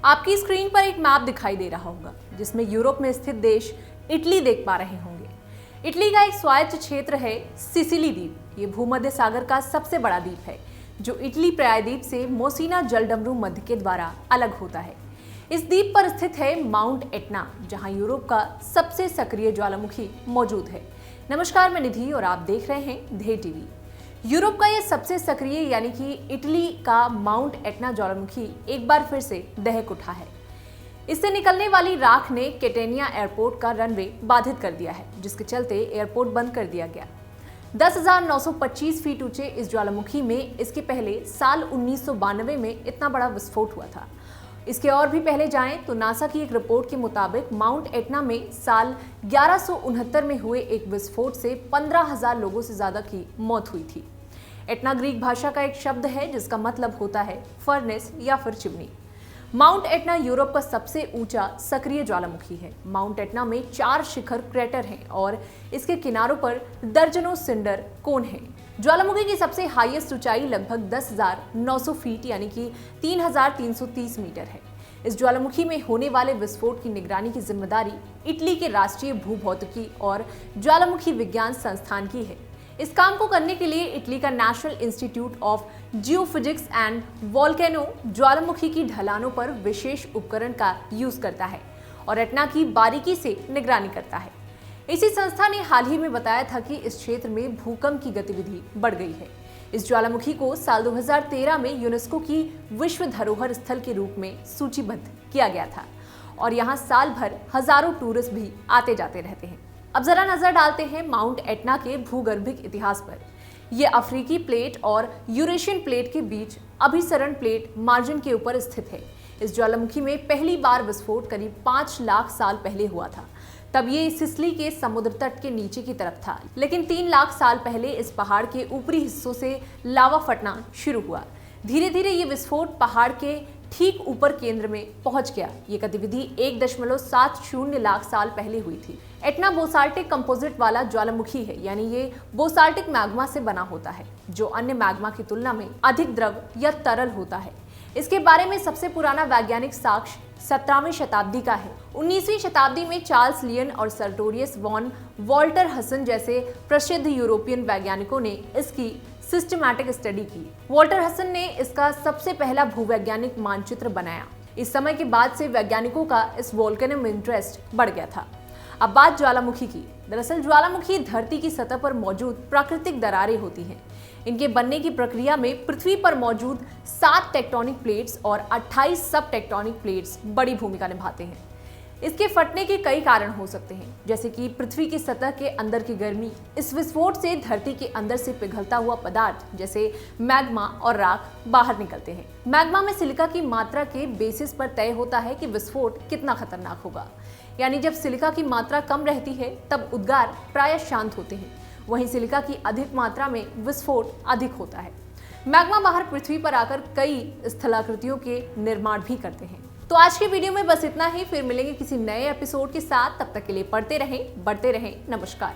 आपकी स्क्रीन पर एक मैप दिखाई दे रहा होगा जिसमें यूरोप में स्थित देश इटली देख पा रहे होंगे। इटली का एक स्वायत्त क्षेत्र है सिसिली द्वीप। ये भूमध्य सागर का सबसे बड़ा द्वीप है जो इटली प्रायद्वीप से मोसीना जलडमरू मध्य के द्वारा अलग होता है। इस द्वीप पर स्थित है माउंट एटना, जहां यूरोप का सबसे सक्रिय ज्वालामुखी मौजूद है। नमस्कार, मैं निधि और आप देख रहे हैं ध्येय टीवी। यूरोप का यह सबसे सक्रिय यानी कि इटली का माउंट एटना ज्वालामुखी एक बार फिर से दहक उठा है। इससे निकलने वाली राख ने कैटेनिया एयरपोर्ट का रनवे बाधित कर दिया है, जिसके चलते एयरपोर्ट बंद कर दिया गया। 10,925 फीट ऊंचे इस ज्वालामुखी में इसके पहले साल 1992 में इतना बड़ा विस्फोट हुआ था। इसके और भी पहले जाएं तो नासा की एक रिपोर्ट के मुताबिक माउंट एटना में साल 1169 में हुए एक विस्फोट से 15,000 लोगों से ज्यादा की मौत हुई थी। एटना ग्रीक भाषा का एक शब्द है जिसका मतलब होता है फर्नेस या फिर चिमनी। माउंट एटना यूरोप का सबसे ऊंचा सक्रिय ज्वालामुखी है। माउंट एटना में 4 शिखर क्रेटर हैं और इसके किनारों पर दर्जनों सिंडर कोन हैं। ज्वालामुखी की सबसे हाईएस्ट ऊंचाई लगभग 10,900 फीट यानी कि 3,330 मीटर है। इस ज्वालामुखी में होने वाले विस्फोट की निगरानी की जिम्मेदारी इटली के राष्ट्रीय भूभौतिकी और ज्वालामुखी विज्ञान संस्थान की है। इस काम को करने के लिए इटली का national institute of geophysics and volcano ज्वालामुखी की ढलानों पर विशेष उपकरण का यूज करता है और एटना की बारीकी से निगरानी करता है। इसी संस्था ने हाल ही में बताया था कि इस क्षेत्र में भूकंप की गतिविधि बढ़ गई है। इस ज्वालामुखी को साल 2013 में यूनेस्को की विश्व धरोहर स्थल के रूप में सूचीबद्ध किया गया था और यहाँ साल भर हजारों टूरिस्ट भी आते जाते रहते हैं। अब जरा नजर डालते हैं माउंट एटना के भूगर्भिक इतिहास पर। यह अफ्रीकी प्लेट और यूरेशियन प्लेट के बीच अभिसरण प्लेट मार्जिन के ऊपर स्थित है। इस ज्वालामुखी में पहली बार विस्फोट करीब 5 लाख साल पहले हुआ था। तब ये सिसिली के समुद्र तट के नीचे की तरफ था, लेकिन 3 लाख साल पहले इस पहाड़ के ऊपरी हिस्सों से लावा फटना शुरू हुआ। धीरे धीरे ये विस्फोट पहाड़ के ठीक ऊपर केंद्र में पहुंच गया। ये गतिविधि 1.70 लाख साल पहले हुई थी। एटना बोसाल्टिक कंपोजिट वाला ज्वालामुखी है, यानी ये बोसाल्टिक मैग्मा से बना होता है जो अन्य मैग्मा की तुलना में अधिक द्रव या तरल होता है। इसके बारे में सबसे पुराना वैज्ञानिक साक्ष्य 17वीं शताब्दी का है। 19वीं शताब्दी में चार्ल्स लियन और सर्टोरियस वॉन वॉल्टर हसन जैसे प्रसिद्ध यूरोपियन वैज्ञानिकों ने इसकी सिस्टमैटिक स्टडी की। वॉल्टर हसन ने इसका सबसे पहला भूवैज्ञानिक मानचित्र बनाया। इस समय के बाद से वैज्ञानिकों का इस वोल्केनो में इंटरेस्ट बढ़ गया था। अब बात ज्वालामुखी की। दरअसल ज्वालामुखी धरती की सतह पर मौजूद प्राकृतिक दरारें होती हैं। इनके बनने की प्रक्रिया में पृथ्वी पर मौजूद 7 टेक्टोनिक प्लेट्स और 28 सब टेक्टोनिक प्लेट्स बड़ी भूमिका निभाते हैं। इसके फटने के कई कारण हो सकते हैं, जैसे कि पृथ्वी की सतह के अंदर की गर्मी, इस विस्फोट से धरती के अंदर से पिघलता हुआ पदार्थ जैसे मैग्मा और राख बाहर निकलते हैं। मैग्मा में सिलिका की मात्रा के बेसिस पर तय होता है कि विस्फोट कितना खतरनाक होगा। यानी जब सिलिका की मात्रा कम रहती है तब उद्गार प्रायः शांत होते हैं, वहीं सिलिका की अधिक मात्रा में विस्फोट अधिक होता है। मैग्मा बाहर पृथ्वी पर आकर कई स्थलाकृतियों के निर्माण भी करते हैं। तो आज की वीडियो में बस इतना ही। फिर मिलेंगे किसी नए एपिसोड के साथ। तब तक के लिए पढ़ते रहें, बढ़ते रहें। नमस्कार।